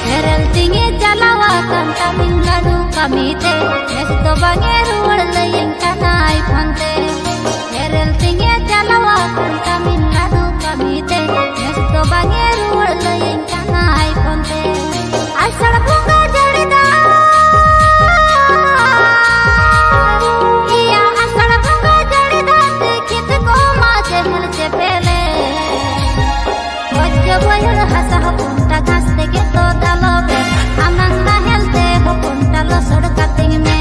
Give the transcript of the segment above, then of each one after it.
Herel tinggi jalawakan tamil ladu kami te nesto bangeru warlayeng kanai ponte. Herel tinggi jalawakan tamil ladu kami te nesto bangeru warlayeng kanai ponte. Asal bunga jarida, iya asal bunga jarida dekit ko maje hel cepele. Wajah bayar hasa punta gas tege to dalobe amang na helte punta lo sod kating me.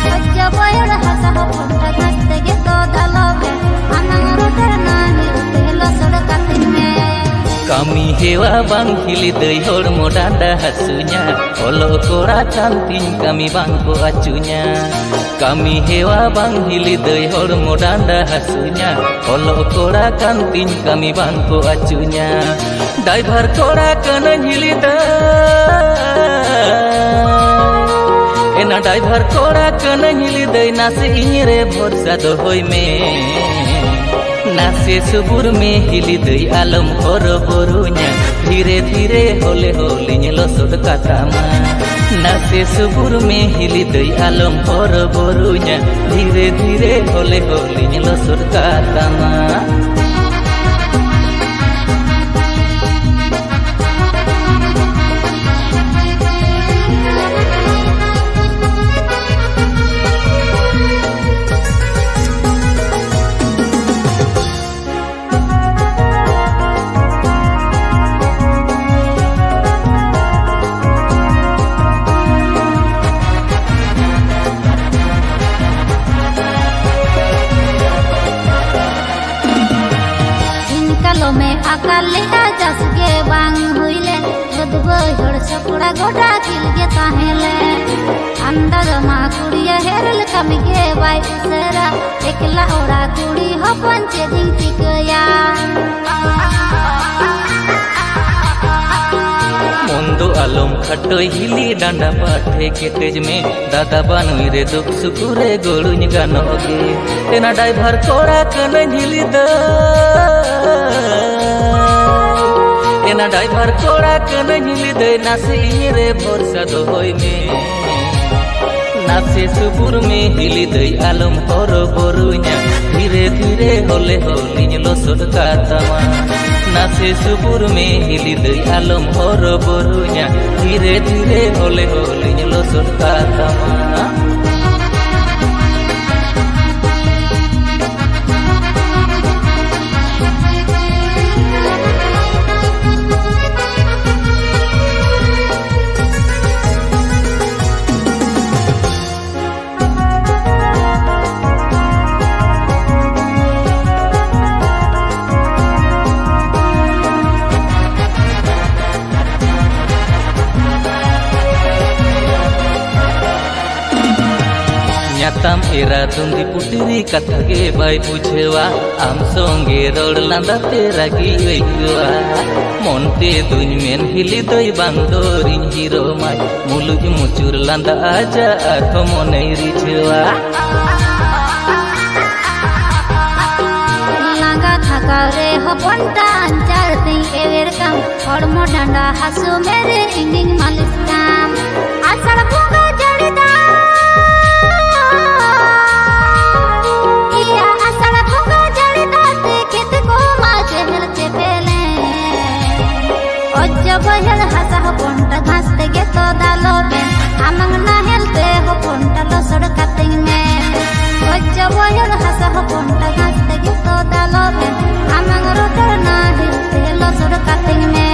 Wajah bayar hasa punta gas tege to dalobe amang roder na helte lo sod kating me. Kami hewa bang hili dei hor modanda hasunya olo kora canting kami bangko acunya. Kami hewa bang hili dei hor modanda hasunya olo kora canting kami bangko acunya. Driver kora kana hili dei ena driver kora kana hili dei nase inyre bhorsa dohoi me. नासे सुबुर में हिली दई आलम हर बरुnya धीरे धीरे होले होली लसोद कातामा. नासे सुबुर में हिली दई आलम हर बरुnya धीरे धीरे होले होली लसोद कातामा. में अकाल जस के बांग हुईले बदबहर सपड़ा गोटा किल के ताहेले. अंदर मा कुड़िया हेरल कमी के बाई सरा एकला ओड़ा कुड़ी हो पंचे दिन टिकया. मुंदो आलम खटो हिली डांडा पाठे के तेज में दादा बानुई रे दुख सुकुरे गोड़ुन गानोगे. तेना ड्राइवर कोड़ा कने हिली द एना ड्राइवर कोड़ा कने हिली दे नासे रे भरोसा दोई में. नासे सुबुर में हिली दई आलम हर बरुnya धीरे धीरे होले होली लसोद कातामा. नासे सुबुर में हिली दई आलम हर बरुnya धीरे धीरे होले Holi लसोद कातामा. Tam era tundi putri kata ge bai bujewa am songe rod landa tera gi oikwa. Monte duny men hili doi bandorin hiro mai muluj mucur landa aja arho monei rijewa. Langa thaka re hoponta anjar ting ever kam hormo danda hasu mere inging malis kam. Asal bunga jarida bayar hasa hoponta ghas tege to dalobe amang na helte hoponta losod kating me. Wajja bayar hasa hoponta ghas tege to dalobe amang roder na helte losod kating me.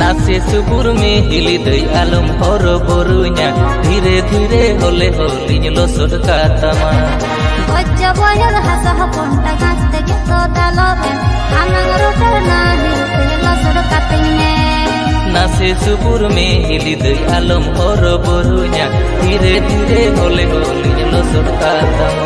नासे सुबुर में हिली दई आलम हर बरुnya धीरे धीरे होले Holi लसोद कातामा. Ojo boyor hasa hoponta gaste gitu daloben Amang rotar nahi Telo sur kating me Nase subur me hili dei alam horo borunya Dhire dhire hole hole lo sur katang